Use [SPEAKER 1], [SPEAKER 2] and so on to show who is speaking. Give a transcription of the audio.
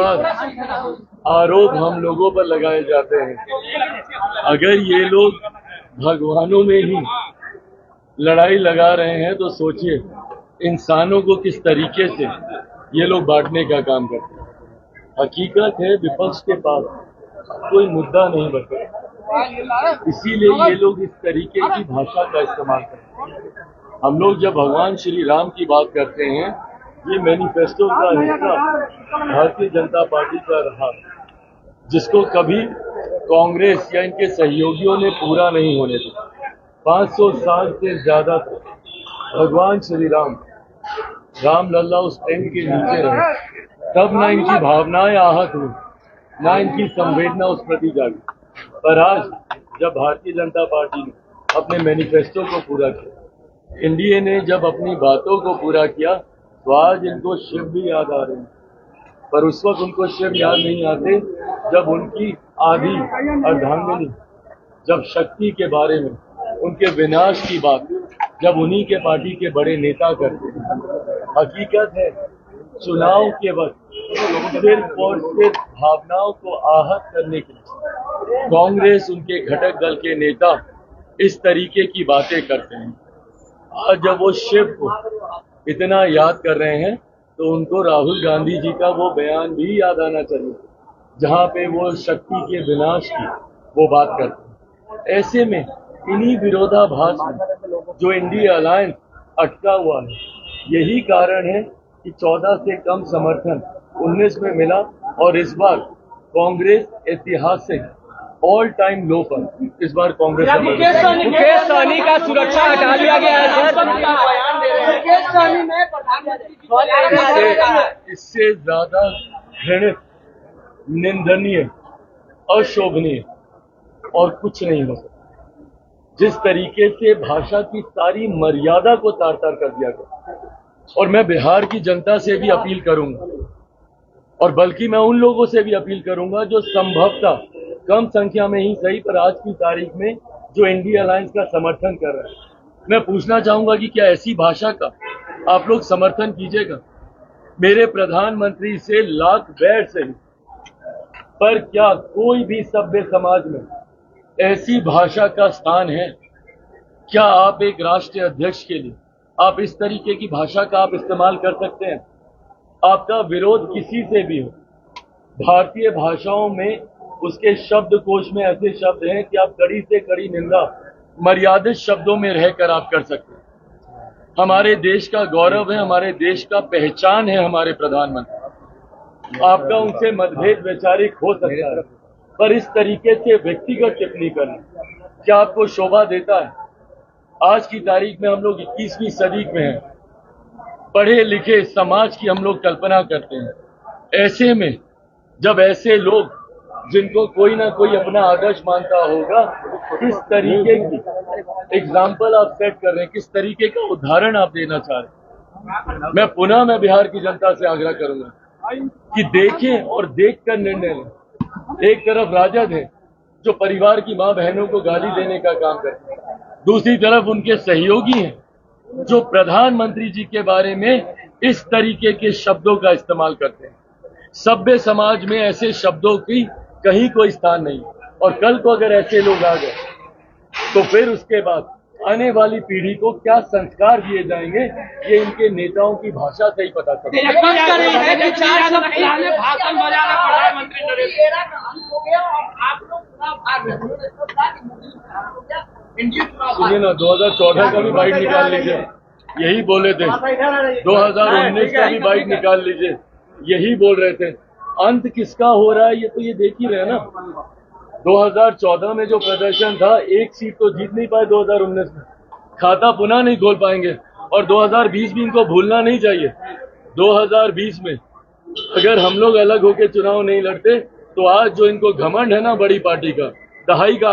[SPEAKER 1] बाद आरोप हम लोगों पर लगाए जाते हैं। अगर ये लोग भगवानों में ही लड़ाई लगा रहे हैं तो सोचिए इंसानों को किस तरीके से ये लोग बांटने का काम करते हैं। हकीकत है विपक्ष के पास कोई मुद्दा नहीं बचा, इसीलिए ये लोग इस तरीके की भाषा का इस्तेमाल करते हैं। हम लोग जब भगवान श्री राम की बात करते हैं, ये मैनिफेस्टो का हिस्सा भारतीय जनता पार्टी का रहा, जिसको कभी कांग्रेस या इनके सहयोगियों ने पूरा नहीं होने दिया। 500 साल से ज्यादा भगवान श्री राम लल्ला उस टेंट के नीचे रहे, तब ना इनकी भावनाएं आहत हुई, ना इनकी संवेदना उस प्रति जागी। पर आज जब भारतीय जनता पार्टी ने अपने मैनिफेस्टो को पूरा किया, एनडीए ने जब अपनी बातों को पूरा किया, तो आज इनको शिव भी याद आ रहे हैं। पर उस वक्त उनको शिव याद नहीं आते जब उनकी आधी अर्धांगिनी, जब शक्ति के बारे में, उनके विनाश की बात जब उन्हीं के पार्टी के बड़े नेता करते हैं। हकीकत है चुनाव के वक्त सिर्फ और सिर्फ भावनाओं को आहत करने के लिए कांग्रेस, उनके घटक दल के नेता इस तरीके की बातें करते हैं। आज जब वो शिव को इतना याद कर रहे हैं तो उनको राहुल गांधी जी का वो बयान भी याद आना चाहिए, जहां पे वो शक्ति के विनाश की वो बात करते हैं। ऐसे में इन्हीं विरोधाभास में जो इंडिया अलायंस अटका हुआ है, यही कारण है कि 14 से कम समर्थन 19 में मिला और इस बार कांग्रेस ऐतिहासिक ऑल टाइम लो पर इस बार कांग्रेस
[SPEAKER 2] मुकेश सहनी का सुरक्षा हटा लिया गया है सर।
[SPEAKER 1] इससे ज्यादा घृणित, निंदनीय, अशोभनीय और कुछ नहीं हो सकता। जिस तरीके से भाषा की सारी मर्यादा को तार तार कर दिया गया, और मैं बिहार की जनता से भी अपील करूंगा, और बल्कि मैं उन लोगों से भी अपील करूंगा जो संभवतः कम संख्या में ही सही पर आज की तारीख में जो इंडिया अलायंस का समर्थन कर रहे हैं, मैं पूछना चाहूंगा कि क्या ऐसी भाषा का आप लोग समर्थन कीजिएगा? मेरे प्रधानमंत्री से लाख बैर सही, पर क्या कोई भी सभ्य समाज में ऐसी भाषा का स्थान है? क्या आप एक राष्ट्रीय अध्यक्ष के लिए आप इस तरीके की भाषा का आप इस्तेमाल कर सकते हैं? आपका विरोध किसी से भी हो, भारतीय भाषाओं में उसके शब्दकोश में ऐसे शब्द हैं कि आप कड़ी से कड़ी निंदा मर्यादित शब्दों में रहकर आप कर सकते हैं। हमारे देश का गौरव है, हमारे देश का पहचान है हमारे प्रधानमंत्री। आपका उनसे मतभेद वैचारिक हो सकता है, पर इस तरीके से व्यक्तिगत टिप्पणी करना क्या आपको शोभा देता है? आज की तारीख में हम लोग 21वीं सदी में हैं, पढ़े लिखे समाज की हम लोग कल्पना करते हैं। ऐसे में जब ऐसे लोग जिनको कोई ना कोई अपना आदर्श मानता होगा, किस तरीके की एग्जाम्पल आप सेट कर रहे हैं, किस तरीके का उदाहरण आप देना चाह रहे हैं। मैं बिहार की जनता से आग्रह करूंगा कि देखें और देखकर निर्णय लें। एक तरफ राजद है जो परिवार की मां बहनों को गाली देने का काम करते हैं, दूसरी तरफ उनके सहयोगी हैं जो प्रधानमंत्री जी के बारे में इस तरीके के शब्दों का इस्तेमाल करते हैं। सभ्य समाज में ऐसे शब्दों की कहीं कोई स्थान नहीं, और कल को अगर ऐसे लोग आ गए तो फिर उसके बाद आने वाली पीढ़ी को क्या संस्कार दिए जाएंगे, ये इनके नेताओं की भाषा से ही पता चलता है। सुनिए ना, 2014 का भी बाइट निकाल लीजिए, यही बोले थे। 2019 का भी बाइट निकाल लीजिए, यही बोल रहे थे। अंत किसका हो रहा है ये तो ये देख ही रहे ना। 2014 में जो प्रदर्शन था, एक सीट तो जीत नहीं पाए 2019 में, खाता पुनः नहीं खोल पाएंगे, और 2020 भी इनको भूलना नहीं चाहिए। 2020 में अगर हम लोग अलग होकर चुनाव नहीं लड़ते तो आज जो इनको घमंड है ना बड़ी पार्टी का, दहाई का